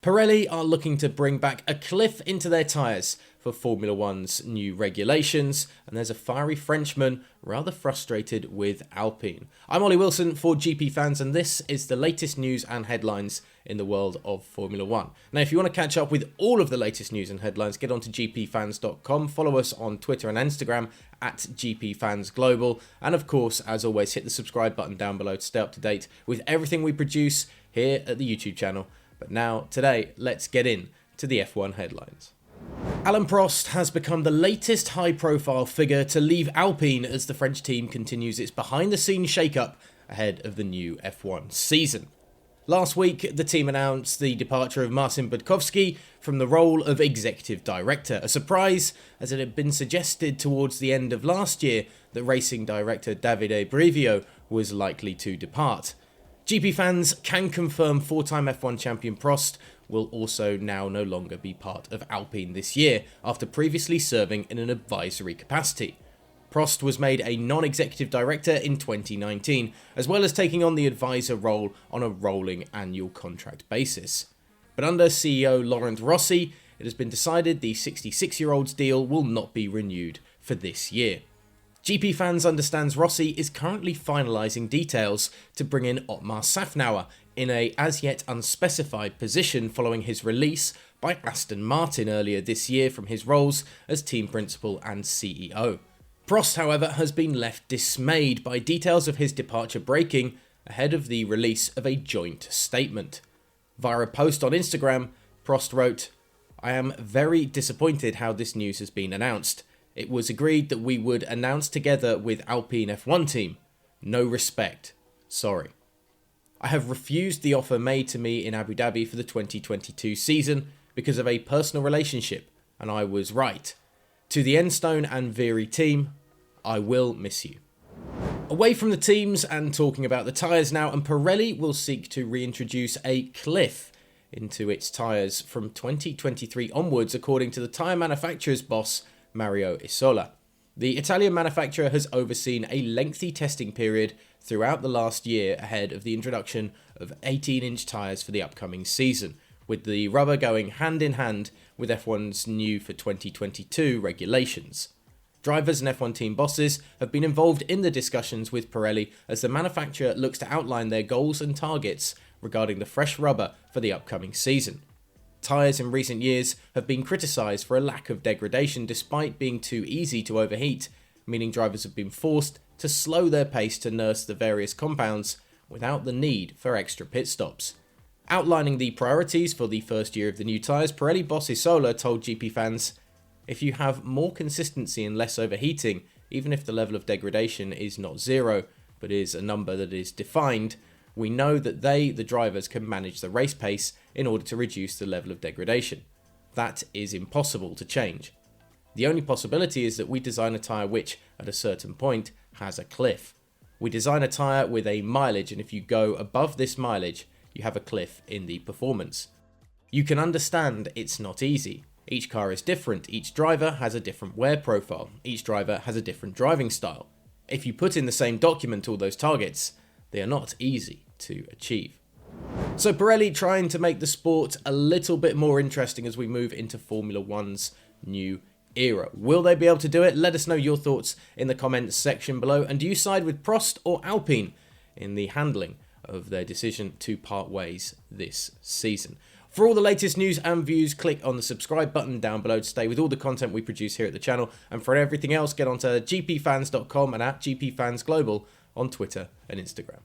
Pirelli are looking to bring back a cliff into their tyres for Formula One's new regulations, and there's a fiery Frenchman rather frustrated with Alpine. I'm Ollie Wilson for GPFans, and this is the latest news and headlines in the world of Formula One. Now, if you want to catch up with all of the latest news and headlines, get onto gpfans.com, follow us on Twitter and Instagram at GPFansGlobal, and of course, as always, hit the subscribe button down below to stay up to date with everything we produce here at the YouTube channel. But now, today, let's get in to the F1 headlines. Alain Prost has become the latest high-profile figure to leave Alpine as the French team continues its behind-the-scenes shake-up ahead of the new F1 season. Last week, the team announced the departure of Marcin Budkowski from the role of executive director, a surprise as it had been suggested towards the end of last year that racing director Davide Brivio was likely to depart. GPFans can confirm four-time F1 champion Prost will also now no longer be part of Alpine this year, after previously serving in an advisory capacity. Prost was made a non-executive director in 2019, as well as taking on the advisor role on a rolling annual contract basis. But under CEO Laurent Rossi, it has been decided the 66-year-old's deal will not be renewed for this year. GPFans understands Rossi is currently finalising details to bring in Otmar Szafnauer in a as yet unspecified position following his release by Aston Martin earlier this year from his roles as team principal and CEO. Prost, however, has been left dismayed by details of his departure breaking ahead of the release of a joint statement. Via a post on Instagram, Prost wrote, "I am very disappointed how this news has been announced. It was agreed that we would announce together with Alpine F1 team. No respect. Sorry. I have refused the offer made to me in Abu Dhabi for the 2022 season because of a personal relationship, and I was right. To the Enstone and Viry team, I will miss you." Away from the teams and talking about the tyres now, and Pirelli will seek to reintroduce a cliff into its tyres from 2023 onwards, according to the tyre manufacturer's boss, Mario Isola. The Italian manufacturer has overseen a lengthy testing period throughout the last year ahead of the introduction of 18-inch tyres for the upcoming season, with the rubber going hand in hand with F1's new for 2022 regulations. Drivers and F1 team bosses have been involved in the discussions with Pirelli as the manufacturer looks to outline their goals and targets regarding the fresh rubber for the upcoming season. Tyres in recent years have been criticised for a lack of degradation despite being too easy to overheat, meaning drivers have been forced to slow their pace to nurse the various compounds without the need for extra pit stops. Outlining the priorities for the first year of the new tyres, Pirelli boss Isola told GPFans, "If you have more consistency and less overheating, even if the level of degradation is not zero, but is a number that is defined, we know that the drivers, can manage the race pace in order to reduce the level of degradation. That is impossible to change. The only possibility is that we design a tyre which, at a certain point, has a cliff. We design a tyre with a mileage, and if you go above this mileage, you have a cliff in the performance. You can understand it's not easy. Each car is different, each driver has a different wear profile, each driver has a different driving style. If you put in the same document all those targets, they are not easy to achieve." So Pirelli trying to make the sport a little bit more interesting as we move into Formula One's new era. Will they be able to do it? Let us know your thoughts in the comments section below. And do you side with Prost or Alpine in the handling of their decision to part ways this season? For all the latest news and views, click on the subscribe button down below to stay with all the content we produce here at the channel. And for everything else, get onto gpfans.com and at GPFansGlobal on Twitter and Instagram.